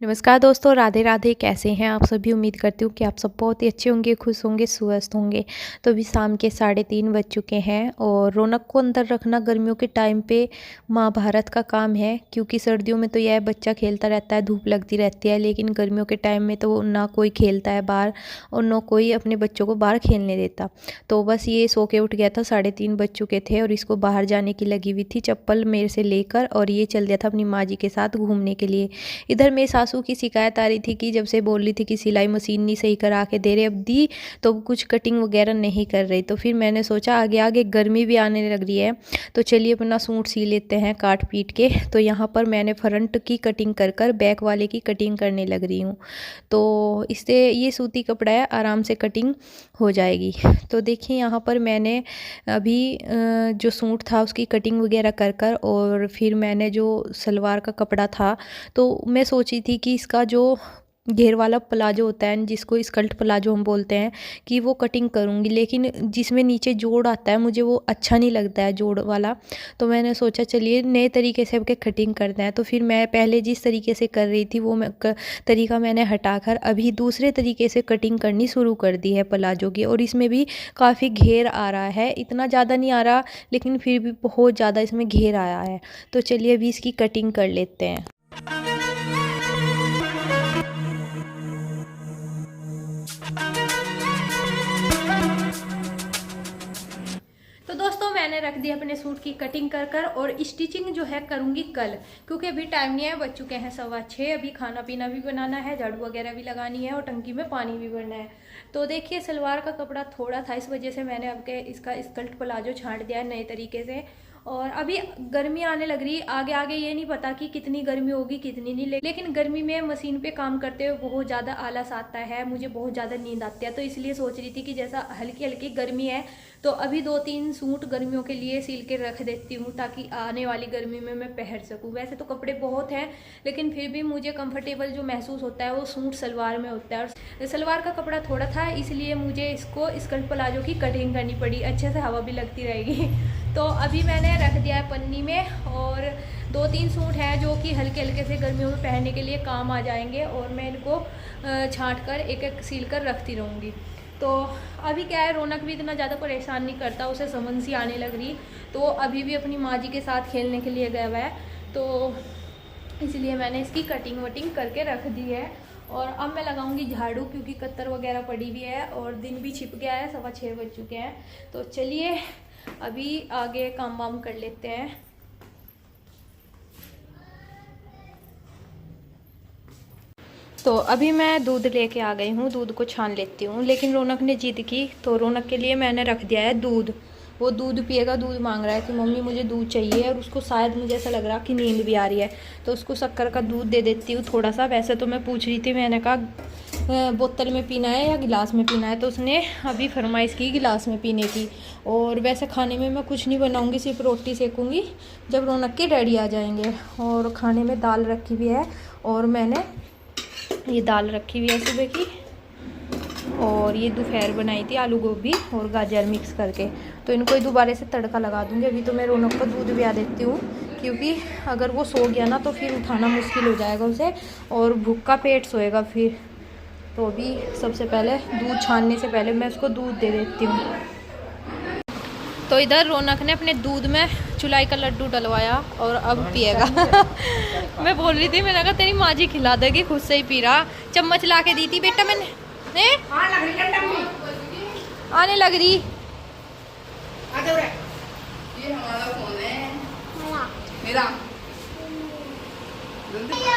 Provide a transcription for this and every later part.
नमस्कार दोस्तों, राधे राधे। कैसे हैं आप सभी? उम्मीद करती हूँ कि आप सब बहुत ही अच्छे होंगे, खुश होंगे, स्वस्थ होंगे। तो अभी शाम के 3:30 बज चुके हैं और रौनक को अंदर रखना गर्मियों के टाइम पे महाभारत का काम है। क्योंकि सर्दियों में तो यह बच्चा खेलता रहता है, धूप लगती रहती है, लेकिन गर्मियों के टाइम में तो ना कोई खेलता है बाहर और ना कोई अपने बच्चों को बाहर खेलने देता। तो बस ये सो के उठ गया था, 3:30 बज चुके थे और इसको बाहर जाने की लगी हुई थी चप्पल मेरे से लेकर, और ये चल दिया था अपनी माँ जी के साथ घूमने के लिए। इधर मेरी सासू की शिकायत आ रही थी कि जब से बोल रही थी कि सिलाई मशीन नहीं सही करा के दे रहे, अब दी तो कुछ कटिंग वगैरह नहीं कर रही। तो फिर मैंने सोचा आगे आगे गर्मी भी आने लग रही है, तो चलिए अपना सूट सी लेते हैं काट पीट के। तो यहाँ पर मैंने फ्रंट की कटिंग कर कर बैक वाले की कटिंग करने लग रही हूँ। तो इससे ये सूती कपड़ा है, आराम से कटिंग हो जाएगी। तो देखिए यहाँ पर मैंने अभी जो सूट था उसकी कटिंग वगैरह कर कर, और फिर मैंने जो सलवार का कपड़ा था तो मैं सोची थी कि इसका जो घेर वाला प्लाजो होता है, जिसको स्कर्ट प्लाजो हम बोलते हैं, कि वो कटिंग करूँगी। लेकिन जिसमें नीचे जोड़ आता है मुझे वो अच्छा नहीं लगता है, जोड़ वाला। तो मैंने सोचा चलिए नए तरीके से अब कटिंग करते हैं। तो फिर मैं पहले जिस तरीके से कर रही थी वो तरीका मैंने हटाकर अभी दूसरे तरीके से कटिंग करनी शुरू कर दी है प्लाजो की। और इसमें भी काफ़ी घेर आ रहा है, इतना ज़्यादा नहीं आ रहा लेकिन फिर भी बहुत ज़्यादा इसमें घेर आया है। तो चलिए अभी इसकी कटिंग कर लेते हैं। तो दोस्तों मैंने रख दी अपने सूट की कटिंग कर कर, और स्टिचिंग जो है करूँगी कल, क्योंकि अभी टाइम नहीं है, बज चुके हैं 6:15। अभी खाना पीना भी बनाना है, झाड़ू वगैरह भी लगानी है और टंकी में पानी भी भरना है। तो देखिए सलवार का कपड़ा थोड़ा था, इस वजह से मैंने अब के इसका स्कर्ट प्लाजो छांट दिया है नए तरीके से। और अभी गर्मी आने लग रही, आगे आगे ये नहीं पता कि कितनी गर्मी होगी कितनी नहीं, लेकिन गर्मी में मशीन पे काम करते हुए बहुत ज़्यादा आलस आता है, मुझे बहुत ज़्यादा नींद आती है। तो इसलिए सोच रही थी कि जैसा हल्की हल्की गर्मी है तो अभी 2-3 सूट गर्मियों के लिए सिल के रख देती हूँ, ताकि आने वाली गर्मी में मैं पहन सकूँ। वैसे तो कपड़े बहुत हैं लेकिन फिर भी मुझे कंफर्टेबल जो महसूस होता है वो सूट सलवार में होता है। और सलवार का कपड़ा थोड़ा था, इसलिए मुझे इसको स्कर्ट प्लाजो की कटिंग करनी पड़ी, अच्छे से हवा भी लगती रहेगी। तो अभी मैंने रख दिया है पन्नी में, और 2-3 सूट हैं जो कि हल्के हल्के से गर्मियों में पहनने के लिए काम आ जाएंगे, और मैं इनको छाँट कर एक एक सील कर रखती रहूँगी। तो अभी क्या है, रौनक भी इतना ज़्यादा परेशान नहीं करता, उसे समझ सी आने लग रही, तो अभी भी अपनी माँ जी के साथ खेलने के लिए गया हुआ है। तो इसलिए मैंने इसकी कटिंग वटिंग करके रख दी है। और अब मैं लगाऊंगी झाड़ू, क्योंकि कत्तर वगैरह पड़ी हुई है और दिन भी छिप गया है, 6:15 बज चुके हैं। तो चलिए अभी आगे काम वाम कर लेते हैं। तो अभी मैं दूध लेके आ गई हूँ, दूध को छान लेती हूँ। लेकिन रौनक ने जिद की, तो रौनक के लिए मैंने रख दिया है दूध। वो दूध पिएगा, दूध मांग रहा है कि मम्मी मुझे दूध चाहिए, और उसको शायद मुझे ऐसा लग रहा कि नींद भी आ रही है, तो उसको शक्कर का दूध दे देती हूँ थोड़ा सा। वैसे तो मैं पूछ रही थी, मैंने कहा बोतल में पीना है या गिलास में पीना है, तो उसने अभी फरमाइश की गिलास में पीने की। और वैसे खाने में मैं कुछ नहीं बनाऊँगी, सिर्फ रोटी सेकूँगी जब रौनक के डैडी आ जाएंगे। और खाने में दाल रखी हुई है, और मैंने ये दाल रखी हुई है सुबह की, और ये दोपहर बनाई थी आलू गोभी और गाजर मिक्स करके। तो इनको ही दोबारा से तड़का लगा दूंगी। अभी तो मैं रौनक को दूध पिया देती हूँ, क्योंकि अगर वो सो गया ना तो फिर उठाना मुश्किल हो जाएगा उसे, और भूखा पेट सोएगा फिर। तो अभी सबसे पहले दूध छानने से पहले मैं उसको दूध दे देती हूँ। तो इधर रौनक ने अपने दूध में चुलाई का लड्डू डलवाया और अब पिएगा। मैं बोल रही थी, मैंने कहा तेरी माँ जी खिला देगी, खुद से ही पी रहा। चम्मच ला के दी थी बेटा मैंने, आने लग रही।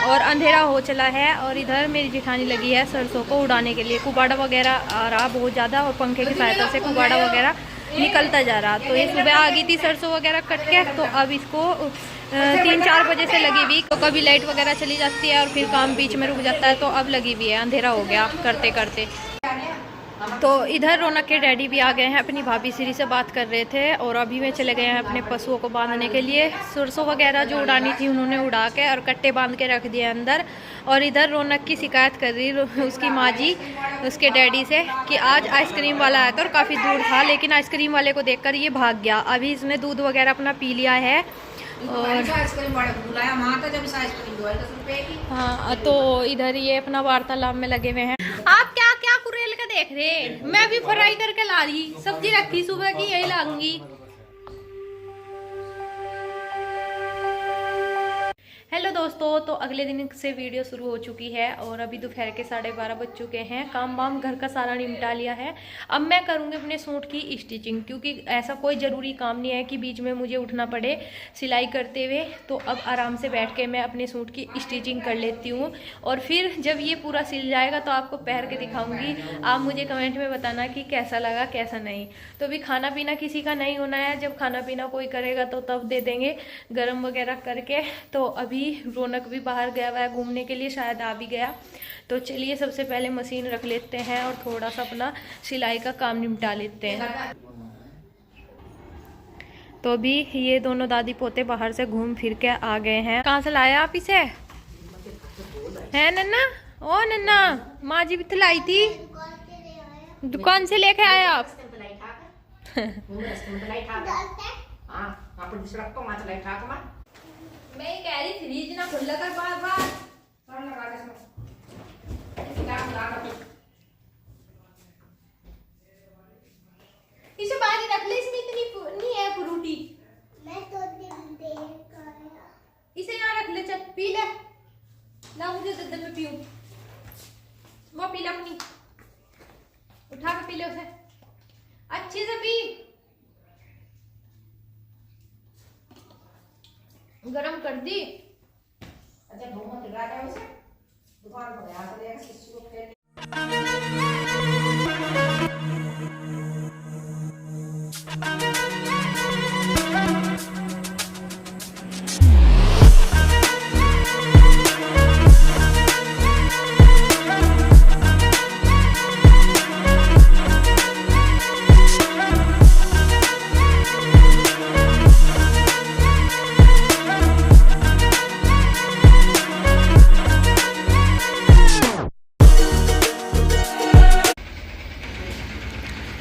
और अंधेरा हो चला है, और इधर मेरी जेठानी लगी है सरसों को उड़ाने के लिए। कुबाड़ा वगैरह आ रहा बहुत ज़्यादा, और पंखे की सहायता से कुबाड़ा वगैरह निकलता जा रहा। तो ये सुबह आ गई थी सरसों वगैरह कट के, तो अब इसको 3-4 बजे से लगी हुई। तो कभी लाइट वगैरह चली जाती है और फिर काम बीच में रुक जाता है, तो अब लगी हुई है। अंधेरा हो गया करते करते। तो इधर रौनक के डैडी भी आ गए हैं, अपनी भाभी श्री से बात कर रहे थे, और अभी वे चले गए हैं अपने पशुओं को बांधने के लिए। सरसों वगैरह जो उड़ानी थी उन्होंने उड़ा के और कट्टे बांध के रख दिए अंदर। और इधर रौनक की शिकायत कर रही उसकी माँ जी उसके डैडी से कि आज आइसक्रीम वाला आया था और काफ़ी दूर था, लेकिन आइसक्रीम वाले को देखकर ये भाग गया। अभी इसने दूध वगैरह अपना पी लिया है, और हाँ, तो इधर ये अपना वार्तालाप में लगे हुए हैं। आप क्या क्या कुरेल का देख रहे हैं? मैं भी फ्राई करके ला रही, सब्जी रखी सुबह की, यही लाऊंगी। हेलो दोस्तों, तो अगले दिन से वीडियो शुरू हो चुकी है और अभी दोपहर के 12:30 बज चुके हैं। काम वाम घर का सारा निपटा लिया है। अब मैं करूँगी अपने सूट की स्टिचिंग, क्योंकि ऐसा कोई ज़रूरी काम नहीं है कि बीच में मुझे उठना पड़े सिलाई करते हुए। तो अब आराम से बैठ के मैं अपने सूट की स्टिचिंग कर लेती हूँ और फिर जब ये पूरा सिल जाएगा तो आपको पहन के दिखाऊँगी। आप मुझे कमेंट में बताना कि कैसा लगा कैसा नहीं। तो अभी खाना पीना किसी का नहीं होना है, जब खाना पीना कोई करेगा तो तब दे देंगे गर्म वगैरह करके। तो अभी रौनक भी बाहर गया हुआ है घूमने के लिए, शायद आ भी गया। तो चलिए सबसे पहले मशीन रख लेते हैं और थोड़ा सा अपना सिलाई का काम निपटा लेते हैं। तो अभी ये दोनों दादी पोते बाहर से घूम फिर के आ गए हैं। कहाँ से लाया आप इसे? है नन्ना? ओ नन्ना, माँ जी भी तो लाई थी, दुकान से लेके आए आप? मैं ये कह रही फ्रिज ना खुला कर बार बार। इसे बाहर रख ले, इसमें इतनी नहीं है फ्रूटी। मैं तो इसे यहाँ रख ले, चल पी ले। ला मुझे दे दे, मैं पीऊं। वो पी ले अपनी, उठा के पी ले उसे, अच्छे से पी। गरम कर दी। अच्छा घूमो दिखा के उसे दुकान पर गया था, किसी को फिर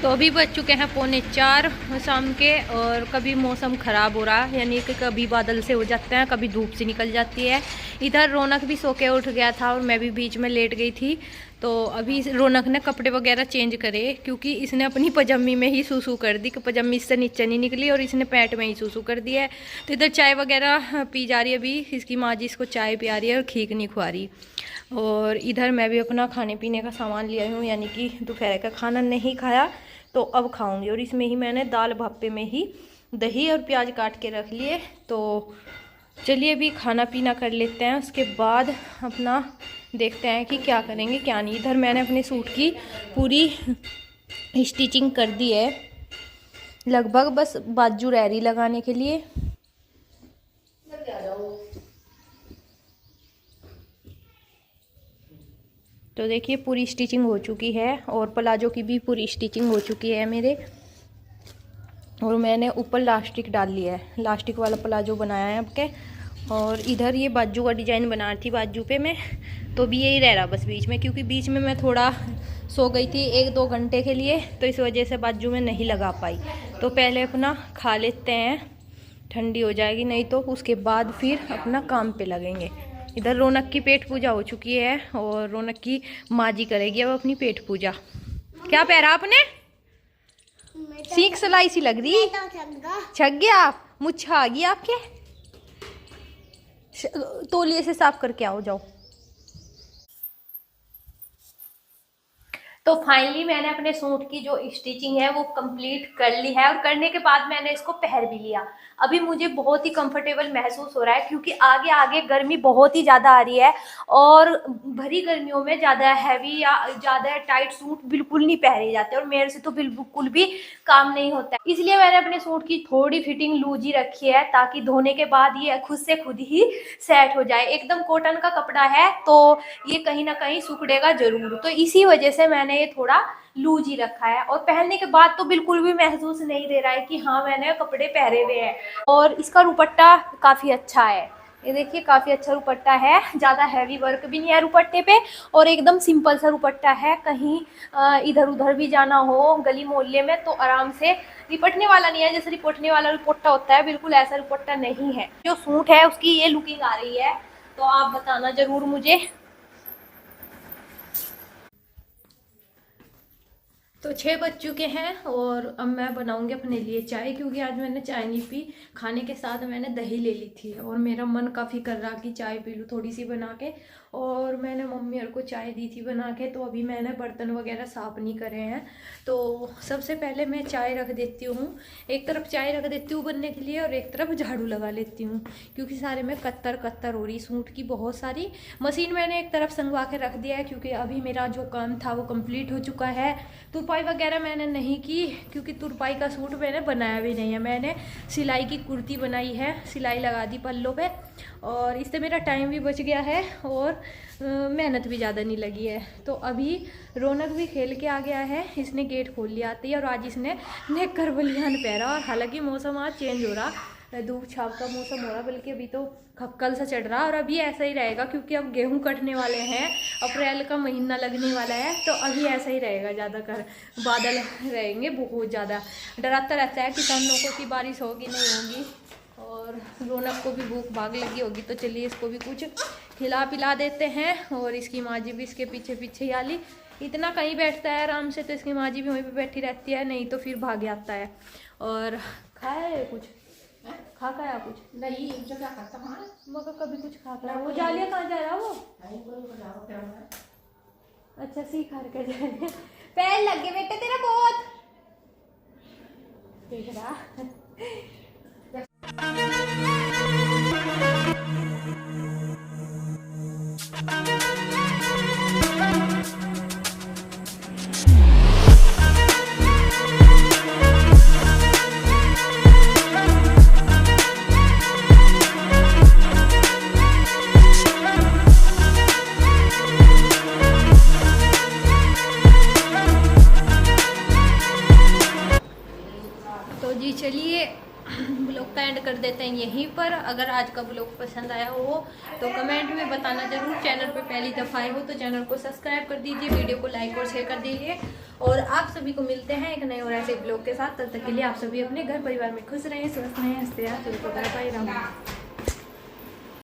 तो अभी बज चुके हैं 3:45 शाम के। और कभी मौसम ख़राब हो रहा है, यानी कि कभी बादल से हो जाते हैं, कभी धूप से निकल जाती है। इधर रौनक भी सो के उठ गया था और मैं भी बीच में लेट गई थी। तो अभी रौनक ने कपड़े वगैरह चेंज करे, क्योंकि इसने अपनी पजामी में ही सूसू कर दी कि पजामी इससे नीचे नहीं निकली, और इसने पैंट में ही सूसू कर दिया है। तो इधर चाय वगैरह पी जा रही है, अभी इसकी माँ जी इसको चाय पिया रही है और खीक नहीं खुआ रही। और इधर मैं भी अपना खाने पीने का सामान लिया हूँ, यानी कि दोपहर का खाना नहीं खाया तो अब खाऊंगी। और इसमें ही मैंने दाल भापे में ही दही और प्याज काट के रख लिए। तो चलिए अभी खाना पीना कर लेते हैं, उसके बाद अपना देखते हैं कि क्या करेंगे क्या नहीं। इधर मैंने अपने सूट की पूरी स्टिचिंग कर दी है लगभग, बस बाजू रह रही लगाने के लिए। तो देखिए पूरी स्टिचिंग हो चुकी है और प्लाजो की भी पूरी स्टिचिंग हो चुकी है मेरे। और मैंने ऊपर लास्टिक डाल लिया है, लास्टिक वाला प्लाजो बनाया है आपके। और इधर ये बाजू का डिज़ाइन बना रही थी बाजू पे मैं, तो भी यही रह रहा बस बीच में, क्योंकि बीच में मैं थोड़ा सो गई थी 1-2 घंटे के लिए, तो इस वजह से बाजू में नहीं लगा पाई। तो पहले अपना खा लेते हैं, ठंडी हो जाएगी, नहीं तो उसके बाद फिर अपना काम पे लगेंगे। इधर रौनक की पेट पूजा हो चुकी है और रौनक की माँ जी करेगी अब अपनी पेट पूजा। क्या पहरा आपने? सीख सलाई सी लग रही। छक गया, मुच्छा आ गई आपके। तौलिए से साफ करके आओ, जाओ। तो फाइनली मैंने अपने सूट की जो स्टिचिंग है वो कंप्लीट कर ली है, और करने के बाद मैंने इसको पहन भी लिया। अभी मुझे बहुत ही कंफर्टेबल महसूस हो रहा है, क्योंकि आगे आगे गर्मी बहुत ही ज़्यादा आ रही है और भरी गर्मियों में ज़्यादा हैवी या ज़्यादा टाइट सूट बिल्कुल नहीं पहने जाते, और मेरे से तो बिल्कुल भी काम नहीं होता है। इसलिए मैंने अपने सूट की थोड़ी फिटिंग लूज ही रखी है, ताकि धोने के बाद ये खुद से खुद ही सेट हो जाए। एकदम कॉटन का कपड़ा है तो ये कहीं ना कहीं सिकुड़ेगा जरूर, तो इसी वजह से मैंने ये थोड़ा लूज ही रखा है। और पहनने के बाद तो बिल्कुल भी महसूस नहीं दे रहा है कि हाँ मैंने कपड़े पहने हुए हैं। और इसका दुपट्टा काफ़ी अच्छा है, ये देखिए काफ़ी अच्छा दुपट्टा है, ज़्यादा हैवी वर्क भी नहीं है दुपट्टे पे और एकदम सिंपल सा दुपट्टा है। कहीं इधर उधर भी जाना हो गली मोहल्ले में तो आराम से, लिपटने वाला नहीं है, जैसे लिपटने वाला दुपट्टा होता है बिल्कुल ऐसा दुपट्टा नहीं है। जो सूट है उसकी ये लुकिंग आ रही है, तो आप बताना ज़रूर मुझे। तो 6 बज चुके हैं और अब मैं बनाऊंगी अपने लिए चाय, क्योंकि आज मैंने चाय नहीं पी। खाने के साथ मैंने दही ले ली थी और मेरा मन काफ़ी कर रहा कि चाय पी लूँ थोड़ी सी बना के, और मैंने मम्मी और को चाय दी थी बना के। तो अभी मैंने बर्तन वगैरह साफ़ नहीं करे हैं, तो सबसे पहले मैं चाय रख देती हूँ। एक तरफ चाय रख देती हूँ बनने के लिए और एक तरफ झाड़ू लगा लेती हूँ, क्योंकि सारे में कत्तर कत्तर हो रही सूट की बहुत सारी। मशीन मैंने एक तरफ संगवा के रख दिया है, क्योंकि अभी मेरा जो काम था वो कंप्लीट हो चुका है। तुरपाई वगैरह मैंने नहीं की, क्योंकि तुरपाई का सूट मैंने बनाया भी नहीं है। मैंने सिलाई की कुर्ती बनाई है, सिलाई लगा दी पल्लों पे, और इससे मेरा टाइम भी बच गया है और मेहनत भी ज़्यादा नहीं लगी है। तो अभी रौनक भी खेल के आ गया है, इसने गेट खोल लिया आती है, और आज इसने नेकर बलियान पहरा। और हालांकि मौसम आज चेंज हो रहा, धूप छाप का मौसम हो रहा, बल्कि अभी तो खक्कल सा चढ़ रहा, और अभी ऐसा ही रहेगा क्योंकि अब गेहूं कटने वाले हैं, अप्रैल का महीना लगने वाला है, तो अभी ऐसा ही रहेगा। ज़्यादातर बादल रहेंगे बहुत ज़्यादा, डराता रहता है किसानों को कि बारिश होगी नहीं होगी। और रौनक को भी भूख भाग लगी होगी, तो चलिए इसको भी कुछ खिला पिला देते हैं। और इसकी माँ जी भी इसके पीछे पीछे ही आली, इतना कहीं बैठता है आराम से, तो इसकी माँ जी भी वहीं पे बैठी रहती है, नहीं तो फिर भाग आता है। और खाए कुछ खा खाया कुछ नहीं जो क्या करता हमारा मगर कभी कुछ खा खाया। वो जालिया कहाँ जा रहा वो? अच्छा सीख हार कर जा रहे, पैर लग गए बेटे तेरा बहुत, देख रहा। तो जी चलिए ब्लॉग का एंड कर देते हैं यहीं पर। अगर आज का ब्लॉग पसंद आया हो तो कमेंट में बताना जरूर। चैनल पर पहली दफ़ा आए हो तो चैनल को सब्सक्राइब कर दीजिए, वीडियो को लाइक और शेयर कर दीजिए। और आप सभी को मिलते हैं एक नए और ऐसे ब्लॉग के साथ। तब तक के लिए आप सभी अपने घर परिवार में खुश रहें, स्वस्थ रहें, हंसते रहें। Bye bye, Ram.